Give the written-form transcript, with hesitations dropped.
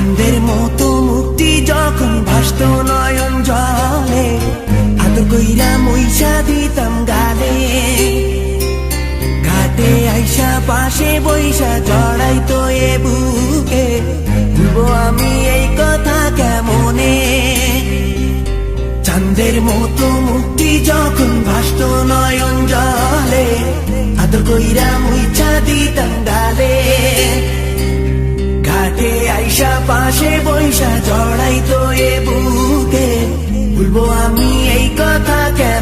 চাঁদের মতো মুক্তি যখন ভাসত নয়ন জলে, আদর কইরা মইসা দিতাম গালে। ঘাটে আইসা পাশে বইসা জড়াইতো এ বুকে, ভুলবো আমি এই কথা কেমনে। চাঁদের মতো মুক্তি যখন ভাসত নয়ন জলে, আদর কইরা মইসা দিতাম গালে। ঘাটে আইসা পাশে বইসা জড়াইতো এ বুকে, ভুলবো আমি এই কথা কেন।